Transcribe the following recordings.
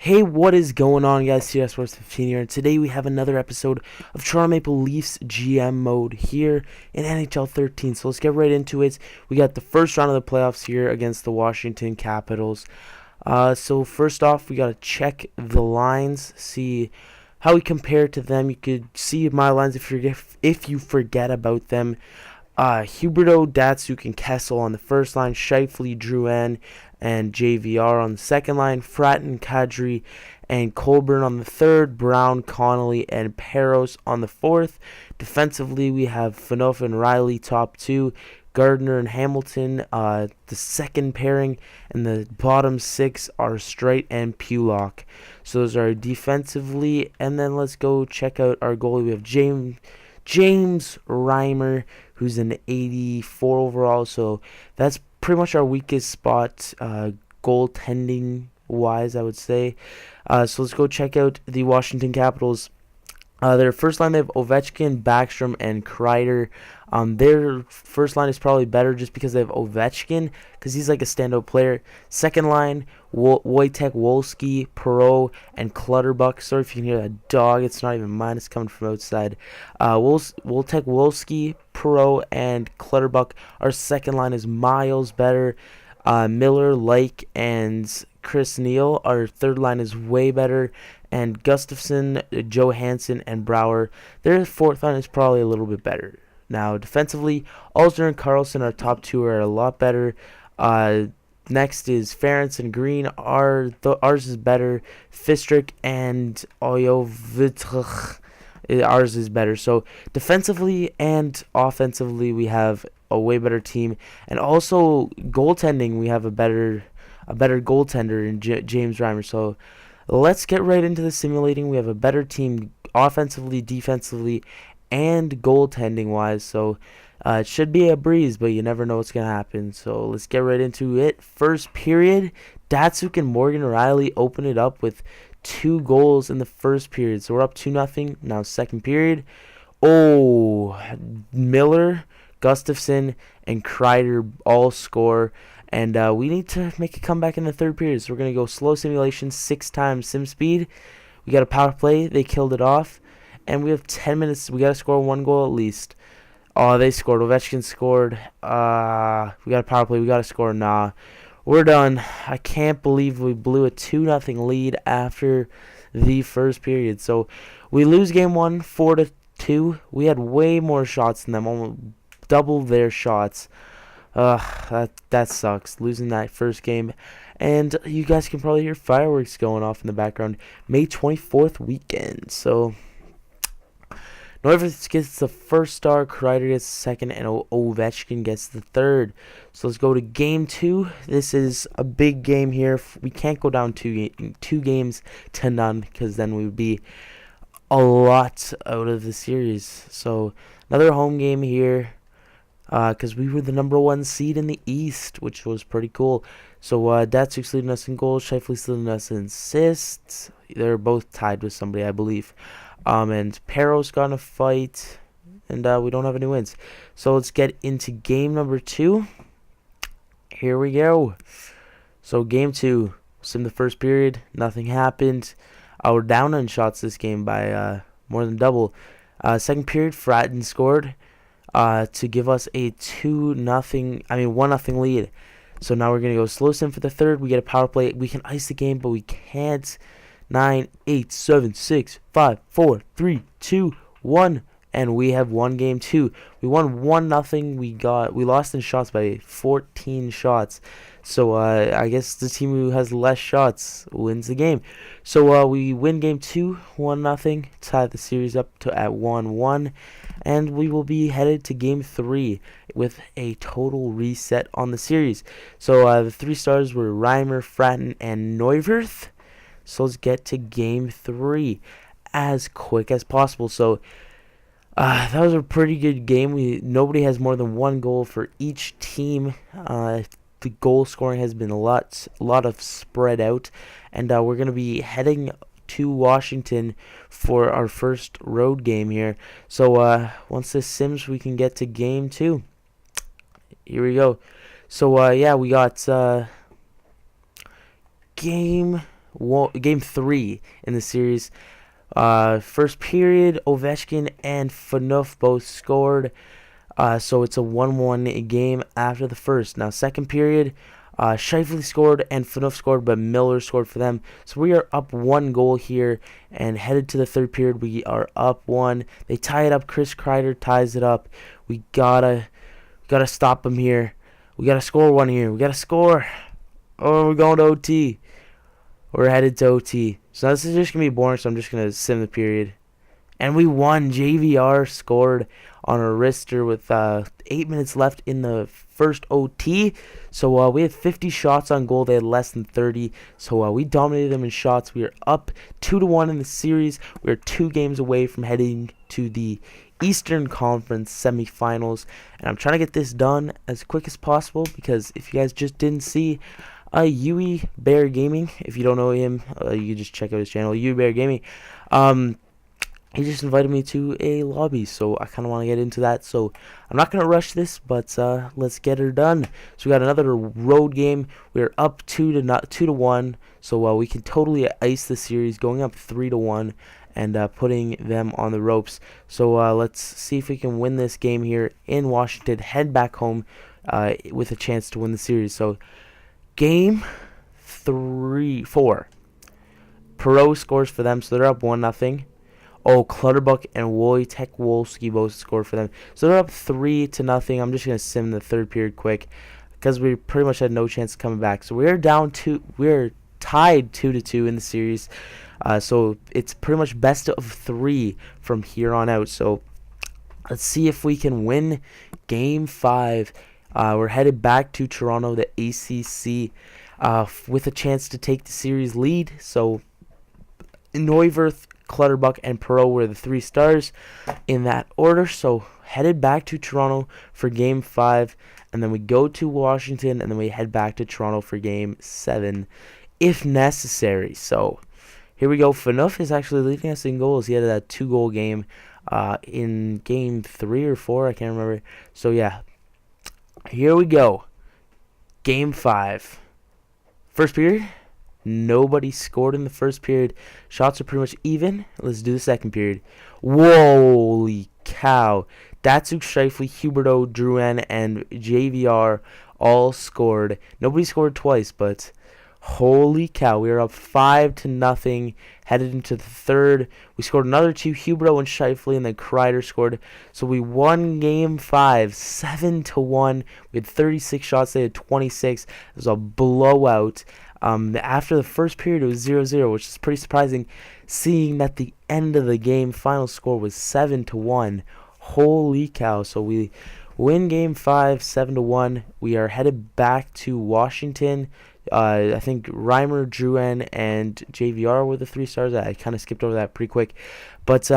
Hey, what is going on, guys? CS Sports 15 here, and today we have another episode of Toronto Maple Leafs GM mode here in NHL 13. So let's get right into it. We got the first round of the playoffs here against the Washington Capitals. So first off, we gotta check the lines, see how we compare to them. You could see my lines if you forget about them. Huberto, Datsuk, and Kessel on the first line, Scheifele, Drouin, and JVR on the second line, Fratton, Kadri, and Colburn on the third, Brown, Connolly, and Peros on the fourth. Defensively, we have Phaneuf and Riley top two, Gardner and Hamilton the second pairing, and the bottom six are Streit and Pulock. So those are defensively, and then let's go check out our goalie. We have James Reimer, who's an 84 overall, so that's pretty much our weakest spot, goaltending wise, I would say. So let's go check out the Washington Capitals. Their first line, they have Ovechkin, Backstrom, and Kreider. Their first line is probably better just because they have Ovechkin, because he's like a standout player. Second line, Wojtek, Wolski, Perot, and Clutterbuck. Sorry if you can hear that dog. It's not even mine. It's coming from outside. Wojtek, Wolski, Perot, and Clutterbuck. Our second line is miles better. Miller, Lake, and Chris Neal. Our third line is way better. And Gustafson, Johansson, and Brouwer. Their fourth line is probably a little bit better. Now, defensively, Alsner and Carlson, our top two, are a lot better. Next is Ferentz and Green. Ours is better. Fistrick and Oyovitch, ours is better. So, defensively and offensively, we have a way better team. And also, goaltending, we have a better goaltender in James Reimer. So, let's get right into the simulating. We have a better team offensively, defensively, and goaltending wise. So it should be a breeze, but you never know what's going to happen. So let's get right into it. First period, Datsuk and Morgan Riley open it up with 2 goals in the first period. So we're up 2-0. Now second period. Oh, Miller, Gustafson, and Kreider all score. And we need to make a comeback in the third period. So we're going to go slow simulation, 6 times sim speed. We got a power play. They killed it off. And we have 10 minutes. We got to score 1 goal at least. Oh, they scored. Ovechkin scored. We got a power play. We got to score. Nah. We're done. I can't believe we blew a 2-0 lead after the first period. So we lose game 1, 4-2. We had way more shots than them. Almost double their shots. That sucks, losing that first game. And you guys can probably hear fireworks going off in the background. May 24th weekend. So Neuvirth gets the first star, Kreider gets the second, and Ovechkin gets the third. So let's go to game 2. This is a big game here. We can't go down two games to none, because then we would be a lot out of the series. So another home game here, because we were the number 1 seed in the East, which was pretty cool. So Datsuk's leading us in goals, Scheifele's leading us in assists. They're both tied with somebody, I believe. And Peros got in a fight, and we don't have any wins. So let's get into game number 2. Here we go. So game 2, sim the first period, nothing happened. We're down on shots this game by more than double. Second period, Fratton scored to give us a 1-0 lead. So now we're going to go slow sim for the third. We get a power play. We can ice the game, but we can't. 9, 8, 7, 6, 5, 4, 3, 2, 1. And we have won game 2. We won 1-0. We lost in shots by 14 shots. So I guess the team who has less shots wins the game. So we win game 2, 1-0. Tie the series up at 1-1. And we will be headed to game 3 with a total reset on the series. So the 3 stars were Reimer, Fratton, and Neuvirth. So let's get to game 3 as quick as possible. So that was a pretty good game. Nobody has more than 1 goal for each team. The goal scoring has been a lot of spread out, and we're going to be heading to Washington for our first road game here. So once this sims, we can get to game 2. Here we go. So yeah, we got game game 3 in the series. First period, Ovechkin and Phaneuf both scored. So it's a 1-1 game after the first. Now, second period, Scheifele scored and Phaneuf scored, but Miller scored for them. So we are up 1 goal here, and headed to the third period, we are up 1. They tie it up. Chris Kreider ties it up. We gotta stop them here. We gotta score 1 here. We gotta score. Oh, we're going to OT. We're headed to OT. So this is just gonna be boring. So I'm just gonna sim the period. And we won. JVR scored on a wrister with 8 minutes left in the first OT. So we had 50 shots on goal. They had less than 30. So we dominated them in shots. We are up 2-1 in the series. We are 2 games away from heading to the Eastern Conference semifinals. And I'm trying to get this done as quick as possible, because if you guys just didn't see Yui Bear Gaming, if you don't know him, you can just check out his channel, Yui Bear Gaming. He just invited me to a lobby, so I kind of want to get into that. So I'm not going to rush this, but let's get her done. So we got another road game. We're up 2-1, so we can totally ice the series, going up 3-1 and putting them on the ropes. So let's see if we can win this game here in Washington, head back home with a chance to win the series. So game 4, Perot scores for them, so they're up 1-0. Oh, Clutterbuck and Wojtek Wolski both scored for them. So they're up 3-0. I'm just going to sim the third period quick, because we pretty much had no chance of coming back. So we're tied 2-2 in the series. So it's pretty much best of 3 from here on out. So let's see if we can win game 5. We're headed back to Toronto, the ACC, with a chance to take the series lead. So Neuwirth, Clutterbuck, and Perot were the 3 stars in that order. So headed back to Toronto for game 5, and then we go to Washington, and then we head back to Toronto for game 7 if necessary. So here we go. Phaneuf is actually leading us in goals. He had that 2-goal game in game 3 or 4, I can't remember. So yeah, here we go. Game 5. First period, nobody scored in the first period. Shots are pretty much even. Let's do the second period. Holy cow. Datsuk, Scheifele, Huberto, Drouin, and JVR all scored. Nobody scored twice, but holy cow. We are up 5-0, headed into the third. We scored another 2, Huberto and Scheifele, and then Kreider scored. So we won game 5, 7-1. We had 36 shots. They had 26. It was a blowout. After the first period, it was 0-0, which is pretty surprising, seeing that the end of the game final score was 7-1. Holy cow. So we win game 5, 7-1. We are headed back to Washington. I think Reimer, Drouin, and JVR were the 3 stars. I kind of skipped over that pretty quick. But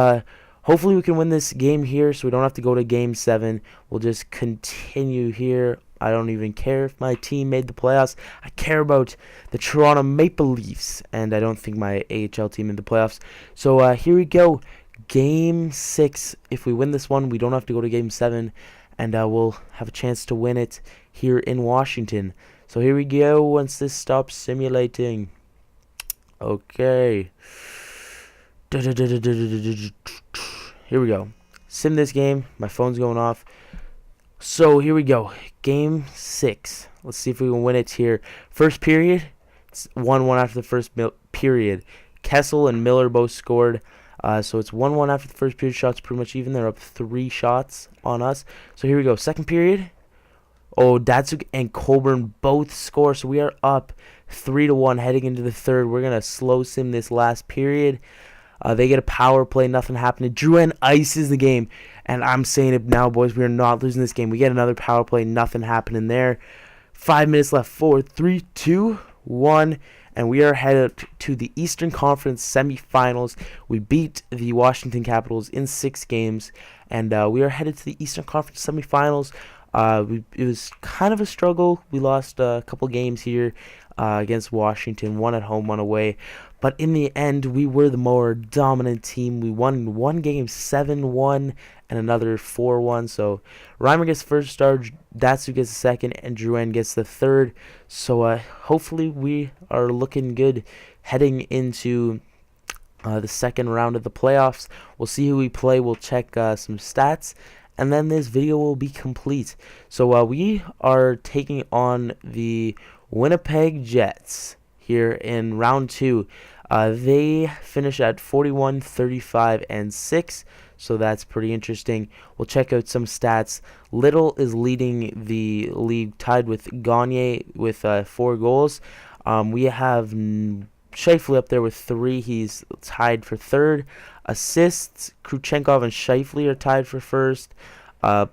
hopefully we can win this game here, so we don't have to go to game 7. We'll just continue here. I don't even care if my team made the playoffs. I care about the Toronto Maple Leafs, and I don't think my AHL team made the playoffs. So here we go. Game 6. If we win this one, we don't have to go to game 7, and we'll have a chance to win it here in Washington. So here we go once this stops simulating. Okay. Here we go. Sim this game. My phone's going off. So here we go. Game 6. Let's see if we can win it here. First period. It's 1-1 after the first period. Kessel and Miller both scored. So it's 1-1 after the first period. Shots pretty much even. They're up 3 shots on us. So here we go. Second period. Oh, Datsuk and Colburn both score. So we are up 3-1 heading into the third. We're going to slow sim this last period. They get a power play. Nothing happened. Drouin ices the game. And I'm saying it now, boys. We are not losing this game. We get another power play. Nothing happening there. 5 minutes left. 4, 3, 2, 1. And we are headed to the Eastern Conference semifinals. We beat the Washington Capitals in 6 games. And we are headed to the Eastern Conference semifinals. It was kind of a struggle. We lost a couple games here against Washington. 1 at home, 1 away. But in the end, we were the more dominant team. We won 1 game 7-1 and another 4-1. So Reimer gets first star, Datsuk gets the second, and Drouin gets the third. So hopefully we are looking good heading into the second round of the playoffs. We'll see who we play. We'll check some stats, and then this video will be complete. So we are taking on the Winnipeg Jets here in round 2. They finish at 41, 35, and 6. So that's pretty interesting. We'll check out some stats. Little is leading the league, tied with Gagne with 4 goals. We have Scheifele up there with 3. He's tied for 3rd. Assists, Kruchenkov and Scheifele are tied for 1st.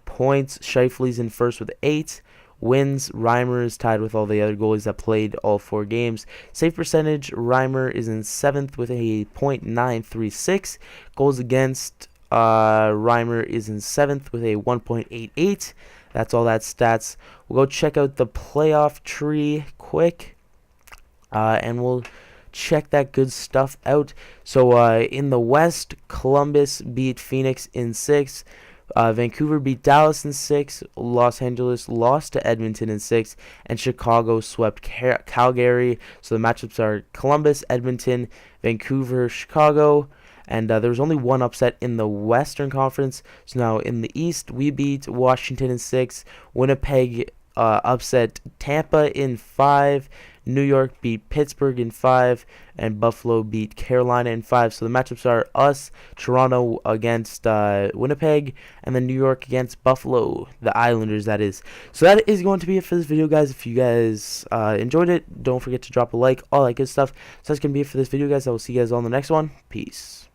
Points, Scheifele's in 1st with 8. Wins, Reimer is tied with all the other goalies that played all 4 games. Save percentage, Reimer is in 7th with a .936. Goals against, Reimer is in 7th with a 1.88. That's all that stats. We'll go check out the playoff tree quick, and we'll check that good stuff out. So in the West, Columbus beat Phoenix in 6. Vancouver beat Dallas in 6. Los Angeles lost to Edmonton in 6. And Chicago swept Calgary. So the matchups are Columbus, Edmonton, Vancouver, Chicago. And there was only one upset in the Western Conference. So now in the East, we beat Washington in 6. Winnipeg upset Tampa in 5. New York beat Pittsburgh in 5. And Buffalo beat Carolina in 5. So the matchups are us, Toronto against Winnipeg, and then New York against Buffalo, the Islanders, that is. So that is going to be it for this video, guys. If you guys enjoyed it, don't forget to drop a like, all that good stuff. So that's going to be it for this video, guys. I will see you guys on the next one. Peace.